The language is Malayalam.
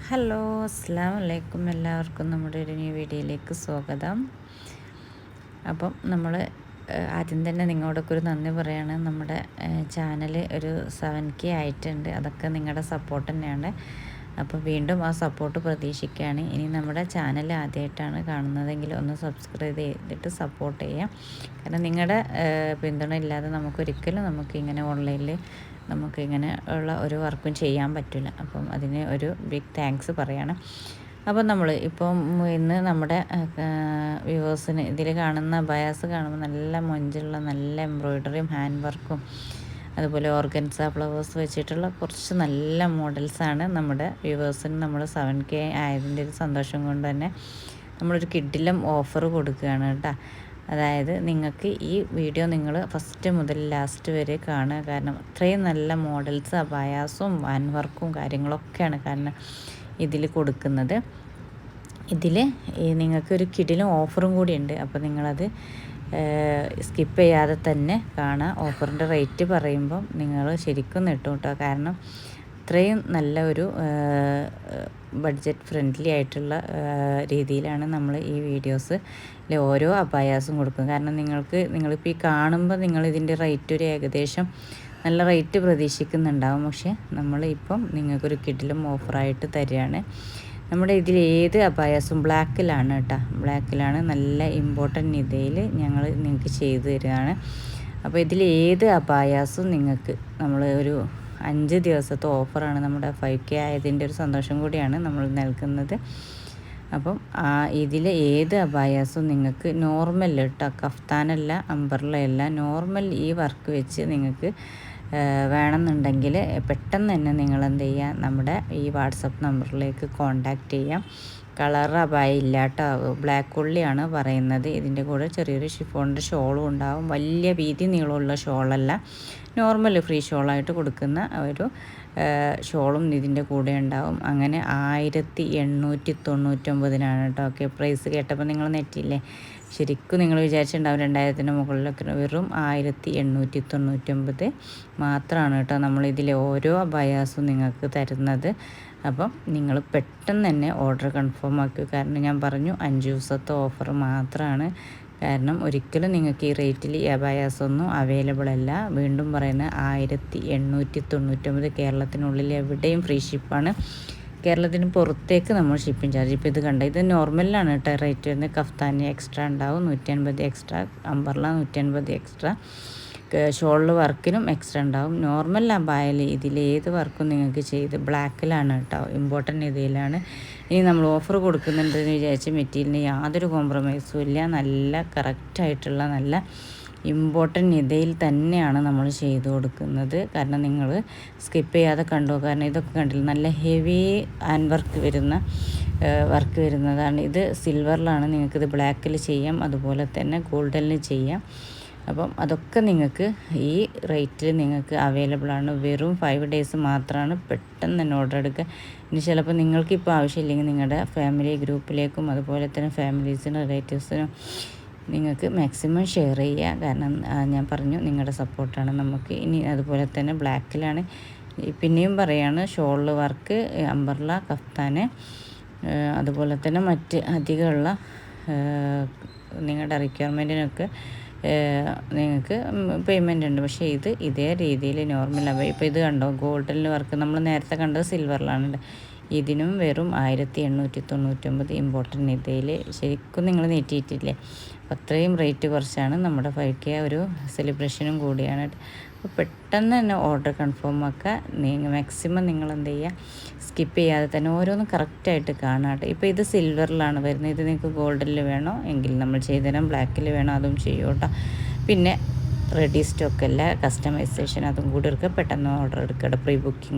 ഹലോ, അസ്സലാമു അലൈക്കും. എല്ലാവർക്കും നമ്മുടെ ഒരു ന്യൂ വീഡിയോയിലേക്ക് സ്വാഗതം. അപ്പം നമ്മൾ ആദ്യം തന്നെ നിങ്ങളോടൊക്കെ ഒരു നന്ദി പറയാണ്. നമ്മുടെ ചാനൽ ഒരു 7K ആയിട്ടുണ്ട്. അതൊക്കെ നിങ്ങളുടെ സപ്പോർട്ട് തന്നെയാണ്. അപ്പോൾ വീണ്ടും ആ സപ്പോർട്ട് പ്രതീക്ഷിക്കുകയാണ്. ഇനി നമ്മുടെ ചാനൽ ആദ്യമായിട്ടാണ് കാണുന്നതെങ്കിൽ ഒന്ന് സബ്സ്ക്രൈബ് ചെയ്തിട്ട് സപ്പോർട്ട് ചെയ്യാം. കാരണം നിങ്ങളുടെ പിന്തുണ ഇല്ലാതെ നമുക്കൊരിക്കലും നമുക്കിങ്ങനെ ഓൺലൈനിൽ നമുക്കിങ്ങനെ ഉള്ള ഒരു വർക്കും ചെയ്യാൻ പറ്റില്ല. അപ്പം അതിന് ഒരു ബിഗ് താങ്ക്സ് പറയാണ്. അപ്പം നമ്മൾ ഇപ്പം ഇന്ന് നമ്മുടെ വ്യൂവേഴ്സിന് ഇതിൽ കാണുന്ന ബയാസ് കാണുമ്പോൾ നല്ല മൊഞ്ചുള്ള നല്ല എംബ്രോയ്ഡറിയും ഹാൻഡ് വർക്കും അതുപോലെ ഓർഗൻസ ഫ്ലവേഴ്സ് വെച്ചിട്ടുള്ള കുറച്ച് നല്ല മോഡൽസാണ് നമ്മുടെ വ്യൂവേഴ്സിന് നമ്മൾ 7K ആയതിൻ്റെ ഒരു സന്തോഷം കൊണ്ട് തന്നെ നമ്മളൊരു കിഡിലും ഓഫർ കൊടുക്കുകയാണ് കേട്ടോ. അതായത് നിങ്ങൾക്ക് ഈ വീഡിയോ നിങ്ങൾ ഫസ്റ്റ് മുതൽ ലാസ്റ്റ് വരെ കാണുക. കാരണം അത്രയും നല്ല മോഡൽസ് അബായാസും ഹാൻഡ് വർക്കും കാര്യങ്ങളൊക്കെയാണ് കാരണം ഇതിൽ കൊടുക്കുന്നത്. ഇതിൽ നിങ്ങൾക്കൊരു കിഡിലും ഓഫറും കൂടിയുണ്ട്. അപ്പോൾ നിങ്ങളത് സ്കിപ്പ് ചെയ്യാതെ തന്നെ കാണുക. ഓഫറിൻ്റെ റേറ്റ് പറയുമ്പം നിങ്ങൾ ശരിക്കും നെട്ടും കേട്ടോ. കാരണം അത്രയും നല്ല ഒരു ബഡ്ജറ്റ് ഫ്രണ്ട്ലി ആയിട്ടുള്ള രീതിയിലാണ് നമ്മൾ ഈ വീഡിയോസ് ഓരോ അബായാസും കൊടുക്കുന്നത്. കാരണം നിങ്ങളിപ്പോൾ ഈ കാണുമ്പോൾ നിങ്ങളിതിൻ്റെ റേറ്റ് ഒരു ഏകദേശം നല്ല റേറ്റ് പ്രതീക്ഷിക്കുന്നുണ്ടാവും. പക്ഷേ നമ്മളിപ്പം നിങ്ങൾക്കൊരു കിഡിലും ഓഫറായിട്ട് തരികയാണ്. നമ്മുടെ ഇതിൽ ഏത് അബായാസും ബ്ലാക്കിലാണ് കേട്ടോ. ബ്ലാക്കിലാണ് നല്ല ഇമ്പോർട്ടൻ്റ് നിതയിൽ ഞങ്ങൾ നിങ്ങൾക്ക് ചെയ്തു തരികയാണ്. അപ്പോൾ ഇതിൽ ഏത് അബായാസും നിങ്ങൾക്ക് നമ്മൾ ഒരു 5 ദിവസത്തെ ഓഫറാണ്. നമ്മുടെ 5K ആയതിൻ്റെ ഒരു സന്തോഷം കൂടിയാണ് നമ്മൾ നൽകുന്നത്. അപ്പം ഇതിൽ ഏത് അബായാസും നിങ്ങൾക്ക് നോർമൽ കേട്ടോ, കഫ്താനല്ല അംബർലയല്ല, നോർമൽ ഈ വർക്ക് വെച്ച് നിങ്ങൾക്ക് വേണമെന്നുണ്ടെങ്കിൽ പെട്ടെന്ന് തന്നെ നിങ്ങൾ എന്ത് ചെയ്യുക, നമ്മുടെ ഈ വാട്സപ്പ് നമ്പറിലേക്ക് കോൺടാക്റ്റ് ചെയ്യാം. കളർ അബായ ഇല്ല കേട്ടോ, ബ്ലാക്ക് ഉള്ളിയാണ് പറയുന്നത്. ഇതിൻ്റെ കൂടെ ചെറിയൊരു ഷിഫോണിൻ്റെ ഷോളും ഉണ്ടാവും. വലിയ വീതി നീളമുള്ള ഷോളല്ല, നോർമൽ ഫ്രീ ഷോളായിട്ട് കൊടുക്കുന്ന ഒരു ഷോളും ഇതിൻ്റെ കൂടെ ഉണ്ടാവും. അങ്ങനെ 1899 കേട്ടോ. ഓക്കെ, പ്രൈസ് കേട്ടപ്പോൾ നിങ്ങൾ നെറ്റില്ലേ, ശരിക്കും നിങ്ങൾ വിചാരിച്ചിട്ടുണ്ടാവും 2000-ന് മുകളിലൊക്കെ. വെറും 1899 മാത്രമാണ് കേട്ടോ നമ്മളിതിലെ ഓരോ അബായാസും നിങ്ങൾക്ക് തരുന്നത്. അപ്പം നിങ്ങൾ പെട്ടെന്ന് തന്നെ ഓർഡർ കൺഫേം ആക്കുക. കാരണം ഞാൻ പറഞ്ഞു 5 ദിവസത്തെ ഓഫർ മാത്രമാണ്. കാരണം ഒരിക്കലും നിങ്ങൾക്ക് ഈ റേറ്റിൽ ഈ അബായാസൊന്നും അവൈലബിൾ അല്ല. വീണ്ടും പറയുന്നത് 1899. കേരളത്തിനുള്ളിൽ എവിടെയും ഫ്രീ ഷിപ്പാണ്. കേരളത്തിന് പുറത്തേക്ക് നമ്മൾ ഷിപ്പിംഗ് ചാർജ്. ഇപ്പോൾ ഇത് കണ്ട, ഇത് നോർമലിലാണ് കേട്ടോ റേറ്റ് വരുന്നത്. കഫ്താനി എക്സ്ട്രാ ഉണ്ടാവും 150 എക്സ്ട്രാ, അംബർല 150 എക്സ്ട്രാ, ഷോളിൽ വർക്കിനും എക്സ്ട്രാ ഉണ്ടാവും. നോർമൽ അബായയിൽ ഇതിലേത് വർക്കും നിങ്ങൾക്ക് ചെയ്ത് ബ്ലാക്കിലാണ് കേട്ടോ, ഇമ്പോർട്ടൻ്റ് ഇതിലാണ്. ഇനി നമ്മൾ ഓഫർ കൊടുക്കുന്നുണ്ടെന്ന് വിചാരിച്ച് മെറ്റീരിയലിന് യാതൊരു കോംപ്രമൈസും ഇല്ല. നല്ല കറക്റ്റായിട്ടുള്ള നല്ല ഇമ്പോർട്ടൻ്റ് നിതയിൽ തന്നെയാണ് നമ്മൾ ചെയ്തു കൊടുക്കുന്നത്. കാരണം നിങ്ങൾ സ്കിപ്പ് ചെയ്യാതെ കണ്ടു. കാരണം ഇതൊക്കെ കണ്ടില്ല, നല്ല ഹെവി ഹാൻഡ് വർക്ക് വരുന്നതാണ്. ഇത് സിൽവറിലാണ്, നിങ്ങൾക്കിത് ബ്ലാക്കിൽ ചെയ്യാം, അതുപോലെ തന്നെ ഗോൾഡനിൽ ചെയ്യാം. അപ്പം അതൊക്കെ നിങ്ങൾക്ക് ഈ റേറ്റിൽ നിങ്ങൾക്ക് അവൈലബിൾ ആണ്. വെറും 5 ഡേയ്സ് മാത്രമാണ്. പെട്ടെന്ന് തന്നെ ഓർഡർ എടുക്കുക. ഇനി ചിലപ്പോൾ നിങ്ങൾക്കിപ്പോൾ ആവശ്യമില്ലെങ്കിൽ നിങ്ങളുടെ ഫാമിലി ഗ്രൂപ്പിലേക്കും അതുപോലെ തന്നെ ഫാമിലീസിനും റിലേറ്റീവ്സിനും നിങ്ങൾക്ക് മാക്സിമം ഷെയർ ചെയ്യുക. കാരണം ഞാൻ പറഞ്ഞു നിങ്ങളുടെ സപ്പോർട്ടാണ് നമുക്ക്. ഇനി അതുപോലെ തന്നെ ബ്ലാക്കിലാണ് പിന്നെയും പറയാണ്, ഷോളിൽ വർക്ക്, അംബർല, കഫ്താന്, അതുപോലെ തന്നെ മറ്റ് അധികമുള്ള നിങ്ങളുടെ റിക്വയർമെൻറ്റിനൊക്കെ നിങ്ങൾക്ക് പേയ്മെൻ്റ് ഉണ്ട്. പക്ഷേ ഇതേ രീതിയിൽ നോർമൽ അപ്പോൾ ഇപ്പോൾ ഇത് കണ്ടോ, ഗോൾഡനിൽ വർക്ക് നമ്മൾ നേരത്തെ കണ്ടത് സിൽവറിലാണ്. ഇതിനും വെറും 1899 ഇമ്പോർട്ടൻ്റ് ഇതിൽ ശരിക്കും നിങ്ങൾ നെറ്റിയിട്ടില്ലേ. അപ്പോൾ അത്രയും റേറ്റ് കുറച്ചാണ്. നമ്മുടെ 5K ഒരു സെലിബ്രേഷനും കൂടിയാണ്. അപ്പോൾ പെട്ടെന്ന് തന്നെ ഓർഡർ കൺഫേം ആക്കുക. മാക്സിമം നിങ്ങൾ എന്ത് ചെയ്യുക, സ്കിപ്പ് ചെയ്യാതെ തന്നെ ഓരോന്നും കറക്റ്റായിട്ട് കാണാട്ടെ. ഇപ്പോൾ ഇത് സിൽവറിലാണ് വരുന്നത്. ഇത് നിങ്ങൾക്ക് ഗോൾഡിൽ വേണോ എങ്കിൽ നമ്മൾ ചെയ്തുതരാം. ബ്ലാക്കിൽ വേണോ അതും ചെയ്യും കേട്ടോ. പിന്നെ റെഡി സ്റ്റോക്കല്ല, കസ്റ്റമൈസേഷൻ അതും കൂടി എടുക്കുക. പെട്ടെന്ന് ഓർഡർ എടുക്കുക. Pre booking